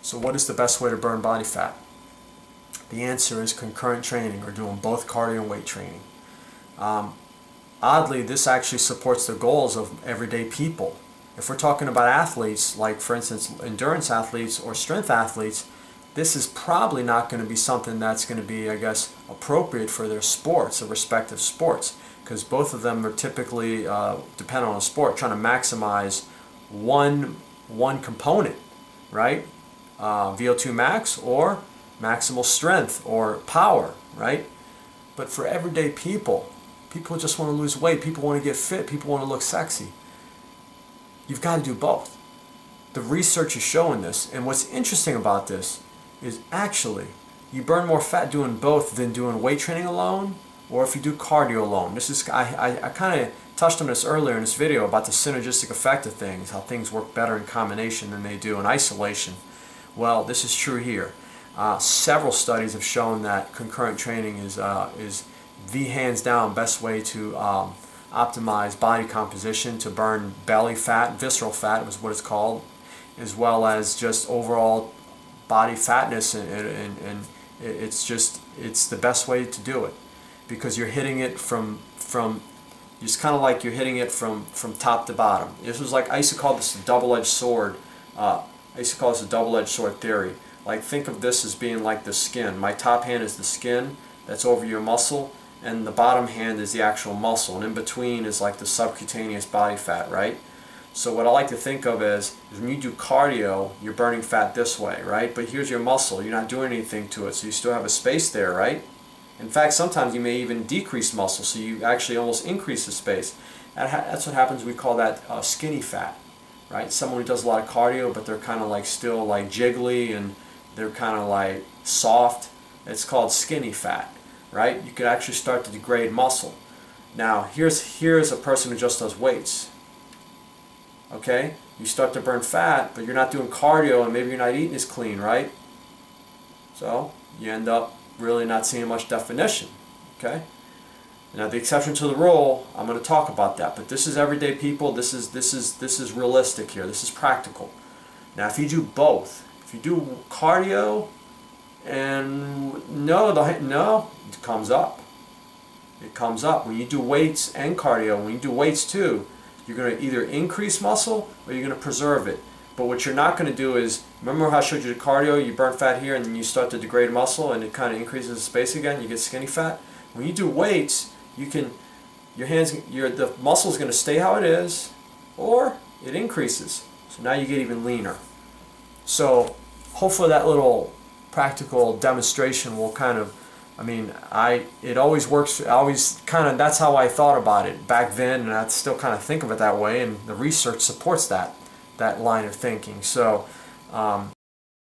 So what is the best way to burn body fat? The answer is concurrent training, or doing both cardio and weight training. Oddly, this actually supports the goals of everyday people. If we're talking about athletes, like for instance endurance athletes or strength athletes, this is probably not going to be something that's going to be, I guess, appropriate for their sports, their respective sports, because both of them are typically, depending on the sport, trying to maximize one component, right? VO2 max or maximal strength or power, right? But for everyday people, people just want to lose weight, people want to get fit, people want to look sexy. You've got to do both. The research is showing this, and what's interesting about this is actually you burn more fat doing both than doing weight training alone, or if you do cardio alone. This is I kind of touched on this earlier in this video about the synergistic effect of things, how things work better in combination than they do in isolation. Well, this is true here. Several studies have shown that concurrent training is the hands down best way to optimize body composition, to burn belly fat, visceral fat was what it's called, as well as just overall body fatness, and it's the best way to do it, because you're hitting it from it's kind of like you're hitting it from top to bottom. This was like, I used to call this a double-edged sword. I used to call this a double-edged sword theory. Like, think of this as being like the skin. My top hand is the skin that's over your muscle, and the bottom hand is the actual muscle, and in between is like the subcutaneous body fat, right? So what I like to think of is when you do cardio, you're burning fat this way, right? But here's your muscle. You're not doing anything to it, so you still have a space there, right? In fact, sometimes you may even decrease muscle, so you actually almost increase the space. That's what happens. We call that skinny fat, right? Someone who does a lot of cardio, but they're kind of like still like jiggly and they're kind of like soft. It's called skinny fat, right? You could actually start to degrade muscle. Now, here's a person who just does weights. Okay, you start to burn fat, but you're not doing cardio, and maybe you're not eating as clean, right? So you end up really not seeing much definition. Okay. Now, the exception to the rule, I'm going to talk about that, but this is everyday people. This is realistic here. This is practical. Now, if you do both, if you do cardio and no, it comes up. It comes up when you do weights and cardio. When you do weights too, you're going to either increase muscle or you're going to preserve it. But what you're not going to do is, remember how I showed you the cardio, you burn fat here and then you start to degrade muscle and it kind of increases the space again, you get skinny fat. When you do weights, you can, the muscle is going to stay how it is, or it increases. So now you get even leaner. So hopefully that little practical demonstration will kind of, it always works. That's how I thought about it back then, and I still kind of think of it that way, and the research supports that line of thinking. So